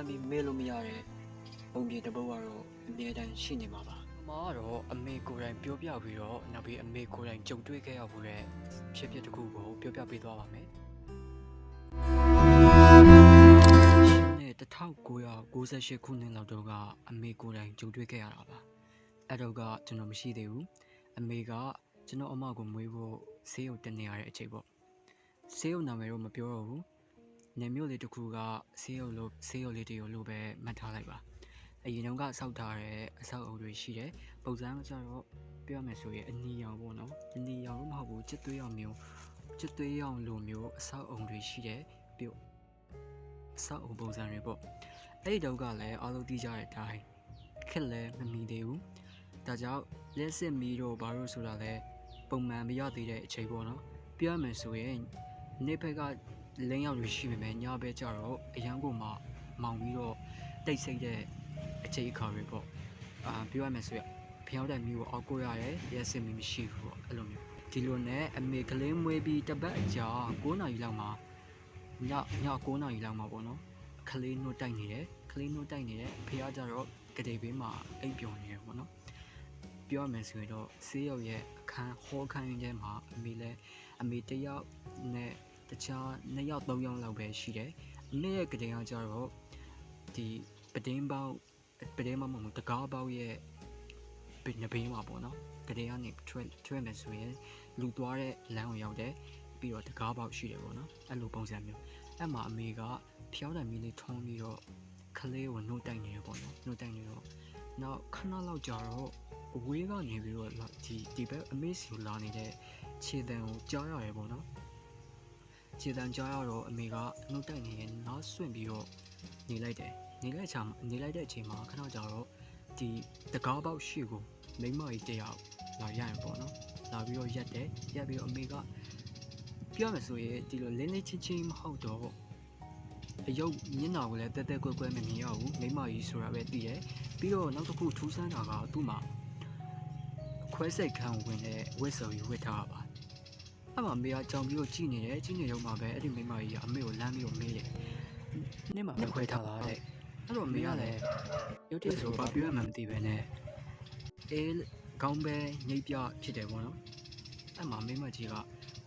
ပြီးမေ့လို့မရတဲ့ပုံပြင်တစ်ပုဒ်ကတော့အမြဲတမ်းရှိနေမှာပါ။မှာတော့အမေကိုယ်တိုင်ပြောပြပြီးတော့နောက်ပြီးအမေကိုယ်တိုင်ကြုံတွေ့ခဲ့ရမှုတဲ့ဖြစ်ဖြစ်တစ်ခုကိုပြောပြပေးသွားပါမယ်။နဲ့1998ခုနှစ်လောက်တော့ကအမေကိုယ်တိုင်ကြုံတွေ့ခဲ့ရတာပါ။အဲ့တော့ကကျွန်တော်မရှိသေးဘူး။အမေကကျွန်တော်အမကိုမွေးဖို့ဆေးရုံတက်နေရတဲ့အချိန်ပေါ့။ဆေးရုံနာမည်တော့မပြောတော့ဘူး။နေမျိုးလေးတစ်ခုကဆေးရုံလေးတွေကိုလို့ပဲမှတ်ထားလိုက်ပါ။အရင်တုန်းကစောက်ထားတဲ့အဆောက်အအုံတွေရှိတယ်။ပုံစံကျတော့ပြောရမယ်ဆိုရင်အနီရောင်ပေါ့နော်။အနီရောင်တော့မဟုတ်ဘူး။ချစ်သွေးရောင်လိုမျိုးအဆောက်အအုံတွေရှိတယ်။ပြီးအဆောက်အုံပုံစံတွေပေါ့။အဲ့ဒီတော့ကလည်းအားလုံးသိကြတဲ့အတိုင်းခက်လည်းမမီသေးဘူး။ဒါကြောင့်လက်စစ်မီတော့ဘာလို့ဆိုတာလဲပုံမှန်မရသေးတဲ့အချိန်ပေါ့နော်။ပြောရမယ်ဆိုရင်နေ့ဘက်ကလင်းရောက်လို့ရှိပေမဲ့ညဘက်ကျတော့အရန်ကိုမှမောင်ပြီးတော့တိတ်ဆိတ်တဲ့အချိန်အခါတွေပေါ့ပြောရမယ်ဆိုရင်ဖျောင်းတဲ့မျိုးကိုအောက်ကိုရတယ်ရက်စစ်မီမရှိဘူးပေါ့အဲ့လိုမျိုးဒီလိုနဲ့အမေကလေးမွေးပြီးတပတ်အကြာ9နာရီလောက်မှာည9နာရီလောက်မှာပေါ့နော်ကလေးနှုတ်တိုက်နေတယ်ဖះကြတော့ကတိဘေးမှာအိပ်ပျော်နေတယ်ပေါ့နော်ပြောရမယ်ဆိုရင်တော့ဆေးရုံရဲ့အခန်းထဲမှာအမေတစ်ယောက်နဲ့တခြား2ယောက်3ယောက်လောက်ပဲရှိတယ်အမေရဲ့ကတိကကြတော့ဒီပတင်းမမဟုတ်တကားပေါက်ရဲ့နဘေးမှာပေါ့နော်ကတိကနေထွက်မယ်ဆိုရင်လူသွားတဲ့လမ်းကိုရောက်တယ်ပြီးတော့တကားပေါက်ရှိတယ်ပေါ့နော်အဲ့လိုပုံစံမျိုးအဲ့မှာအမေကဖျောင်းတယ်မီးလေးထုံးပြီးတော့ကလေးကိုနှုတ်တိုက်နေတယ်ပေါ့နော်နှုတ်တိုက်နေတော့နောက်ခဏလောက်ကြာတော့အဝေးကနေပြီးတော့ဒီဘက်အမေစီကိုလာနေတဲ့ခြေတံကိုကြားရတယ်ပေါ့နော်ခြေတံကြားရတော့အမေကနှုတ်တိုက်နေရင်နားဆွင့်ပြီးတော့နေလိုက်တဲ့အချိန်မှာခဏကြာတော့ဒီတကားပေါက်ရှိကိုမိမကြီးတယောက်လာရရင်ပေါ့နော်လာပြီးတော့ရက်ပြီးတော့အမေကပြောမယ်ဆိုရင်ဒီလိုလင်းလေးချင်းမဟုတ်တော့အယုတ်မျက်နှာကိုလည်းတဲကွဲမမြင်ရဘူးမိမကြီးဆိုတာပဲသိတယ်ပြီးတော့နောက်တစ်ခုထူးဆန်းတာကသူ့မှာခွဲစိတ်ခန်းဝင်တဲ့ဝတ်စုံကြီးဝတ်ထားပါအဲ့မှာအမေကကြောင်ပြီးတော့ကြည့်နေတော့မှပဲအဲ့ဒီမိမကြီးကအမေကိုလမ်းပြီးတော့မေးတယ်နေ့မှာပဲခွဲထားတာတဲ့အဲ့တော့အမေကလည်းရုပ်တရက်ဆိုဘာပြောမှမသိပဲနဲ့ကောင်းပဲညိပ်ပြဖြစ်တယ်ပေါ့နော်အဲ့မှာမိမကြီးက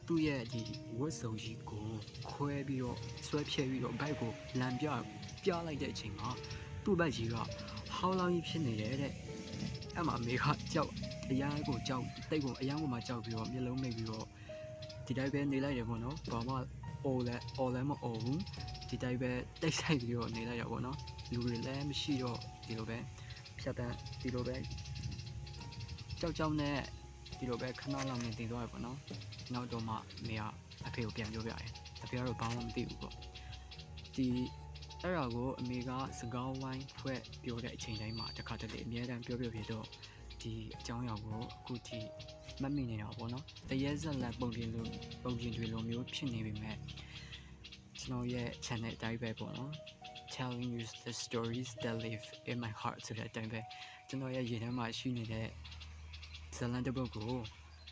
သူ့ရဲ့ဒီဝတ်စုံကြီးကိုခွဲပြီးတော့ဆွဲဖြဲပြီးတော့ဘိုက်ကိုလမ်းပြလိုက်တဲ့အချိန်မှာသူ့ဘက်ကြီးကဟောင်းလောင်းကြီးဖြစ်နေတယ်တဲ့အဲ့မှာအမေကကြောက်အရန်ကိုကြောက်တိတ်ကိုအရန်ကိုမှကြောက်ပြီးတော့မျက်လုံးမိတ်ပြီးတော့ဒီတိုင်းပဲနေလိုက်တယ်ပေါ့နော်ဘာမှအော်လည်းမအော်ဘူးဒီတိုင်းပဲတိတ်ဆိုင်ပြီးတော့နေလိုက်ရပေါ့နော်လူတွေလည်းမရှိတော့ဒီလိုပဲဖြတ်တန်းဒီလိုပဲကြောက်နဲ့ဒီလိုပဲခဏလောက်နေတည်သွားရပေါ့နော်နောက်တော့မှအမေကအဖေကိုပြန်ပြောပြတယ်အဖေကတော့ဘာမှမသိဘူးပေါ့အဲ့ဒါကိုအမေကစကားဝိုင်းဖွဲ့ပြောတဲ့အချိန်တိုင်းမှာတစ်ခါတလေအများတန်းပြောဖြစ်တော့ဒီအကြောင်းအရာကိုအခုထိမမိနေတာပေါ့နော်တရက်ဆက်လက်ပုံပြင်တွေလိုမျိုးဖြစ်နေပေမဲ့ကျွန်တော်ရဲ့ channel အတိုင်းပဲပေါ့နော် telling you the stories that live in my heart ဆိုတဲ့အတိုင်းပဲကျွန်တော်ရဲ့ရင်ထဲမှာရှိနေတဲ့ဇလန်တစ်ပုဒ်ကို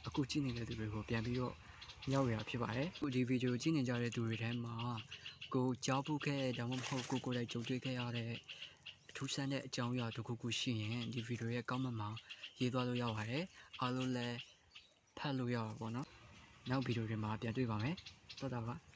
အခုကြည့်နေတဲ့သူတွေကိုပြန်ပြီးတော့ရောက်ရဖြစ်ပါတယ်။ဒီဗီဒီယိုကြည့်နေကြတဲ့သူတွေထဲမှာကိုကြားဖို့ခဲ့ဒါမှမဟုတ်ကိုယ်တိုင်ကြုံတွေ့ခဲ့ရတဲ့အထူးဆန်းတဲ့အကြောင်းအရာတစ်ခုရှိရင်ဒီဗီဒီယိုရဲ့ကောက်မှတ်မှာရေးသွားလို့ရပါတယ်။အားလုံးလည်းဖတ်လို့ရပါပေါ့နော်။နောက်ဗီဒီယိုတွေမှာပြန်တွေ့ပါမယ်။တော်တာပါ။